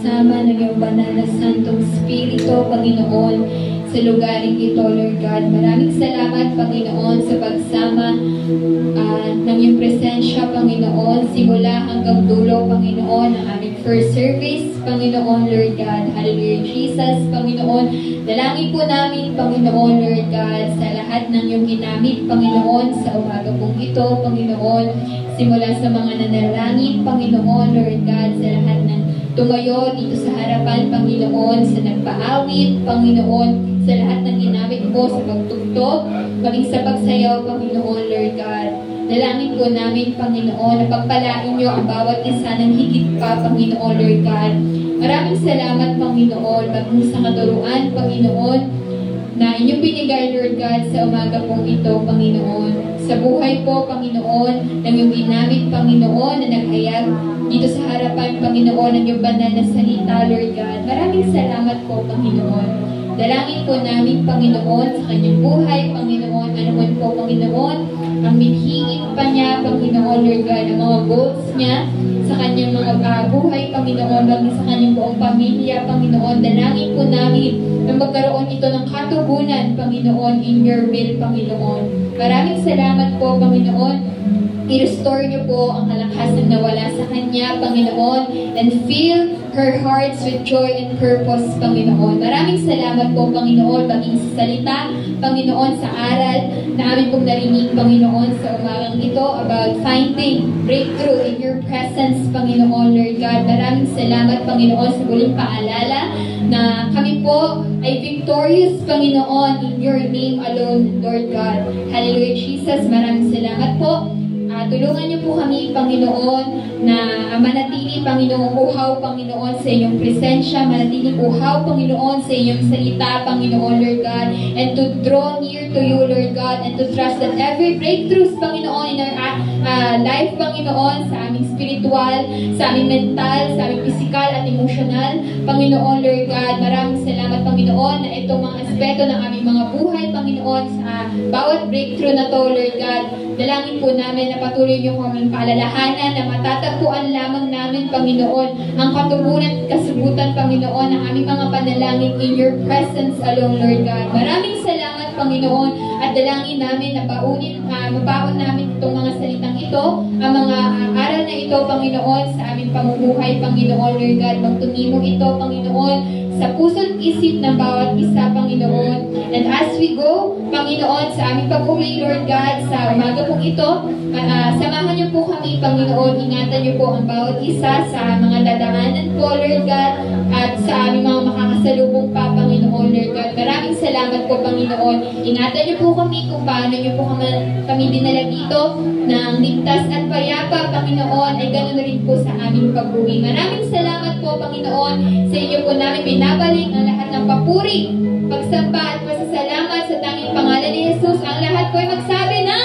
pagsama ng iyong banal na Santong Espiritu, Panginoon, sa lugaring ito, Lord God. Maraming salamat, Panginoon, sa pagsama ng iyong presensya, Panginoon, simula hanggang dulo, Panginoon, ng aming first service, Panginoon, Lord God. Hallelujah, Jesus, Panginoon. Dalangin po namin, Panginoon, Lord God, sa lahat ng iyong ginamit, Panginoon, sa umaga pong ito, Panginoon, simula sa mga nanalangin, Panginoon, Lord God, sa lahat ng tumayo dito sa harapan, Panginoon, sa nagpaawit, Panginoon, sa lahat ng ginamit po sa pagtugtog, maging sa pagsayaw, Panginoon, Lord God. Dalangin po namin, Panginoon, na pagpalain niyo ang bawat isa ng higit pa, Panginoon, Lord God. Maraming salamat, Panginoon, maging sa katuruan, Panginoon, na inyong binigay, Lord God, sa umaga pong ito, Panginoon. Sa buhay po, Panginoon, ng iyong ginamit, Panginoon, na naghayag dito sa harapan, Panginoon, ng iyong banal na salita, Lord God. Maraming salamat po, Panginoon. Dalangin po namin, Panginoon, sa kanyang buhay, Panginoon, anuman po, Panginoon, ang minhingin pa niya, Panginoon, Lord God, ang mga goals niya, sa kanyang mga buhay, Panginoon, bagay sa kanyang buong pamilya, Panginoon. Dalangin po namin na magkaroon ito ng katugunan, Panginoon, in your will, Panginoon. Maraming salamat po, Panginoon. I-restore niyo po ang kalakasan na nawala sa kanya, Panginoon, and fill her hearts with joy and purpose, Panginoon. Maraming salamat po, Panginoon, baging sa salita, Panginoon, sa aral na amin pong narinig, Panginoon, sa umagang ito about finding breakthrough in your presence, Panginoon, Lord God. Maraming salamat, Panginoon, sa muling paalala na kami po ay victorious, Panginoon, in your name alone, Lord God. Hallelujah, Jesus. Maraming salamat po. Tulungan niyo po kami, Panginoon, na manatili, Panginoon, uhaw, Panginoon, sa inyong presensya, manatili uhaw, Panginoon, sa inyong salita, Panginoon, Lord God, and to draw near to you, Lord God, and to trust that every breakthrough, Panginoon, in our life, Panginoon, sa aming spiritual, sa aming mental, sa aming physical at emotional, Panginoon, Lord God, maraming salamat, Panginoon, na itong mga aspeto ng aming mga buhay, Panginoon, sa bawat breakthrough na to, Lord God. Dalangin po namin na patuloy niyo kaming paalalahanan na matatagpuan lamang namin, Panginoon, ang katugunan at kasubutan, Panginoon, ng aming mga panalangin in your presence alone, Lord God. Maraming salamat, Panginoon, at dalangin namin na mabaon namin itong mga salitang ito, ang mga aral na ito, Panginoon, sa aming pamumuhay, Panginoon, Lord God. Magtunimo ito, Panginoon, sa puso't isip ng bawat isa, Panginoon. And as we go, Panginoon, sa aming pag-uwi, Lord God, sa umaga pong ito, samahan niyo po kami, Panginoon. Ingatan niyo po ang bawat isa sa mga dadaanan po, Lord God, at sa aming mga makakasalubong pa, Panginoon, Lord God. Maraming salamat po, Panginoon. Ingatan niyo po kami kung paano niyo po kami dinala dito ng ligtas at payapa, Panginoon, ay ganoon rin po sa aming pag-uwi. Maraming salamat po, Panginoon. Sa inyo po namin binabalik ang lahat ng papuri, pagsamba at pasasalamat sa tanging pangalan ni Jesus. Ang lahat po ay magsabi na